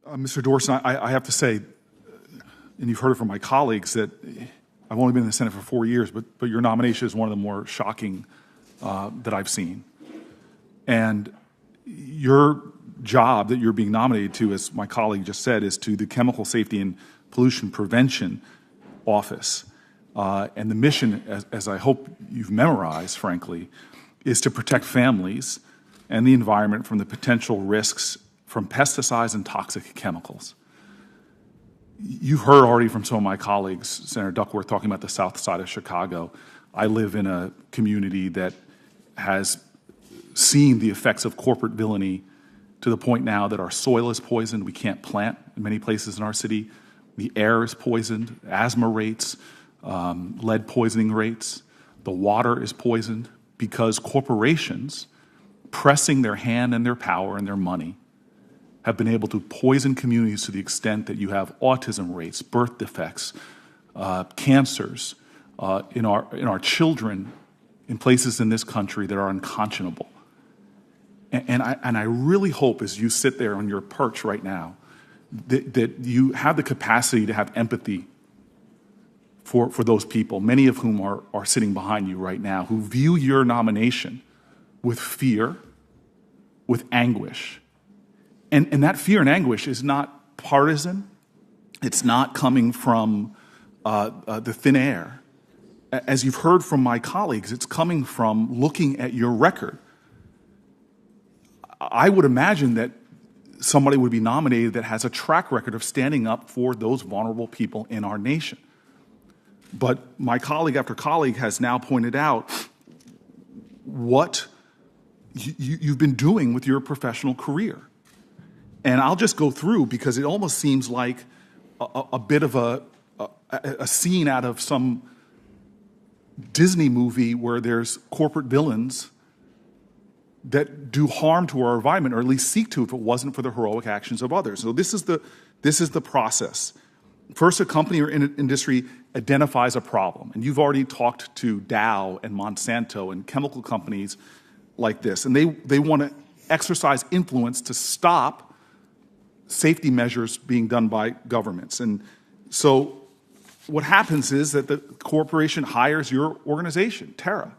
Mr. Dourson, I have to say, and you've heard it from my colleagues, that I've only been in the Senate for 4 years, but your nomination is one of the more shocking that I've seen. And your job that you're being nominated to, as my colleague just said, is to the Chemical Safety and Pollution Prevention Office. And the mission, as I hope you've memorized, frankly, is to protect families and the environment from the potential risks from pesticides and toxic chemicals. You've heard already from some of my colleagues, Senator Duckworth, talking about the south side of Chicago. I live in a community that has seen the effects of corporate villainy to the point now that our soil is poisoned. We can't plant in many places in our city. The air is poisoned, asthma rates, lead poisoning rates. The water is poisoned because corporations, pressing their hand and their power and their money, have been able to poison communities to the extent that you have autism rates, birth defects, cancers in our children in places in this country that are unconscionable. And I really hope, as you sit there on your perch right now, that you have the capacity to have empathy for those people, many of whom are sitting behind you right now, who view your nomination with fear, with anguish. And that fear and anguish is not partisan. It's not coming from the thin air. As you've heard from my colleagues, it's coming from looking at your record. I would imagine that somebody would be nominated that has a track record of standing up for those vulnerable people in our nation. But my colleague after colleague has now pointed out what you've been doing with your professional career. And I'll just go through because it almost seems like a bit of a scene out of some Disney movie where there's corporate villains that do harm to our environment, or at least seek to, if it wasn't for the heroic actions of others. So this is the process. First, a company or industry identifies a problem, and you've already talked to Dow and Monsanto and chemical companies like this, and they want to exercise influence to stop safety measures being done by governments. And so what happens is that the corporation hires your organization, Terra,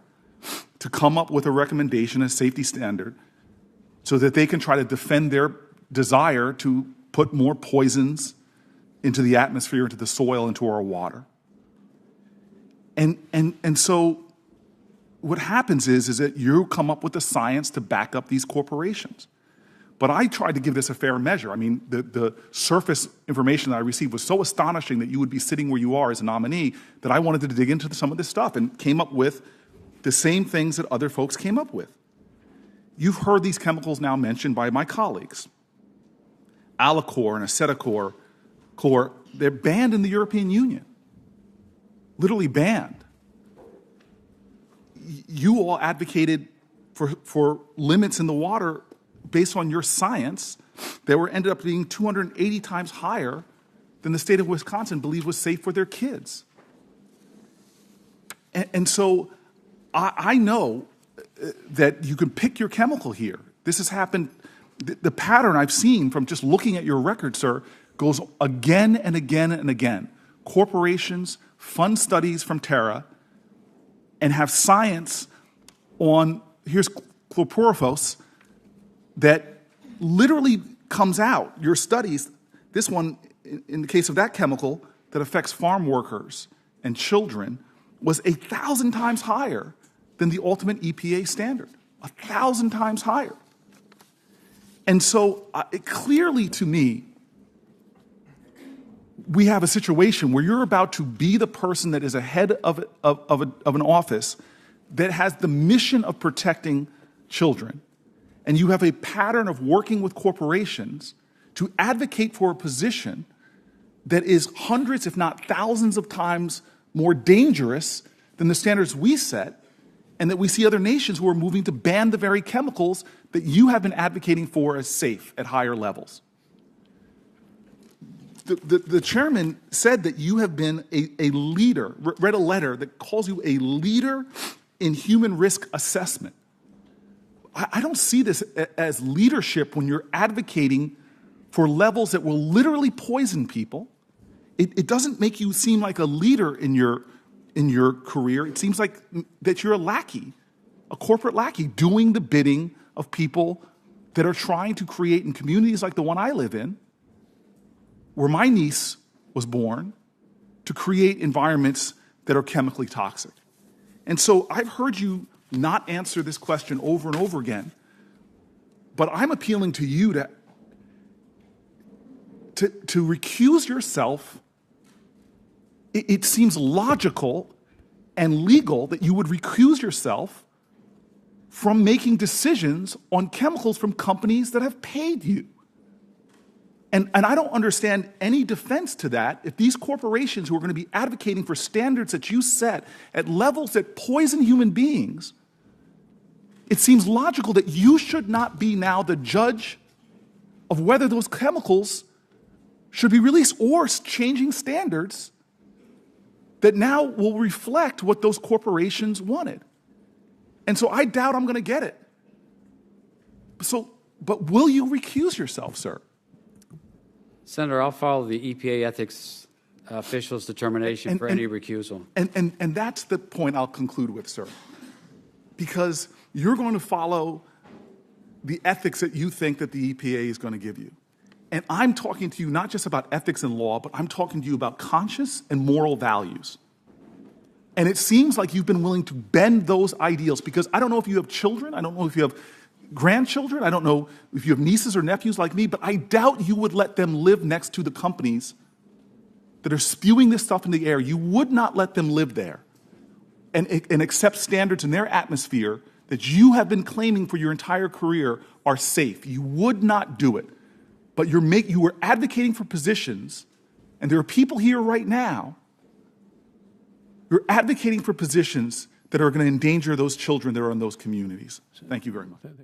to come up with a recommendation, a safety standard, so that they can try to defend their desire to put more poisons into the atmosphere, into the soil, into our water. And so what happens is that you come up with the science to back up these corporations. But I tried to give this a fair measure. I mean, the surface information that I received was so astonishing that you would be sitting where you are as a nominee that I wanted to dig into some of this stuff and came up with the same things that other folks came up with. You've heard these chemicals now mentioned by my colleagues. Alacor and acetocor, they're banned in the European Union. Literally banned. You all advocated for limits in the water based on your science that ended up being 280 times higher than the state of Wisconsin believed was safe for their kids. And so I know that you can pick your chemical here. This has happened. The pattern I've seen from just looking at your record, sir, goes again and again and again. Corporations fund studies from Terra and have science on, here's chlorpyrifos, that literally comes out, your studies, this one, in the case of that chemical that affects farm workers and children, was 1,000 times higher than the ultimate EPA standard, 1,000 times higher. And so clearly to me, we have a situation where you're about to be the person that is ahead of an office that has the mission of protecting children. And you have a pattern of working with corporations to advocate for a position that is hundreds, if not thousands of times more dangerous than the standards we set, and that we see other nations who are moving to ban the very chemicals that you have been advocating for as safe at higher levels. The chairman said that you have been a leader, read a letter that calls you a leader in human risk assessment. I don't see this as leadership when you're advocating for levels that will literally poison people. It doesn't make you seem like a leader in your career. It seems like that you're a lackey, a corporate lackey, doing the bidding of people that are trying to create in communities like the one I live in, where my niece was born, to create environments that are chemically toxic. And so I've heard you not answer this question over and over again, but I'm appealing to you to recuse yourself. It seems logical and legal that you would recuse yourself from making decisions on chemicals from companies that have paid you. And I don't understand any defense to that if these corporations who are going to be advocating for standards that you set at levels that poison human beings, it seems logical that you should not be now the judge of whether those chemicals should be released or changing standards that now will reflect what those corporations wanted. And so I doubt I'm going to get it. But will you recuse yourself, sir? Senator, I'll follow the EPA ethics official's determination for any recusal. And that's the point I'll conclude with, sir. Because you're going to follow the ethics that you think that the EPA is going to give you. And I'm talking to you not just about ethics and law, but I'm talking to you about conscience and moral values. And it seems like you've been willing to bend those ideals, because I don't know if you have children, I don't know if you have grandchildren, I don't know if you have nieces or nephews like me, but I doubt you would let them live next to the companies that are spewing this stuff in the air. You would not let them live there and accept standards in their atmosphere that you have been claiming for your entire career are safe. You would not do it. But you were advocating for positions, and there are people here right now, you're advocating for positions that are going to endanger those children that are in those communities. Thank you very much.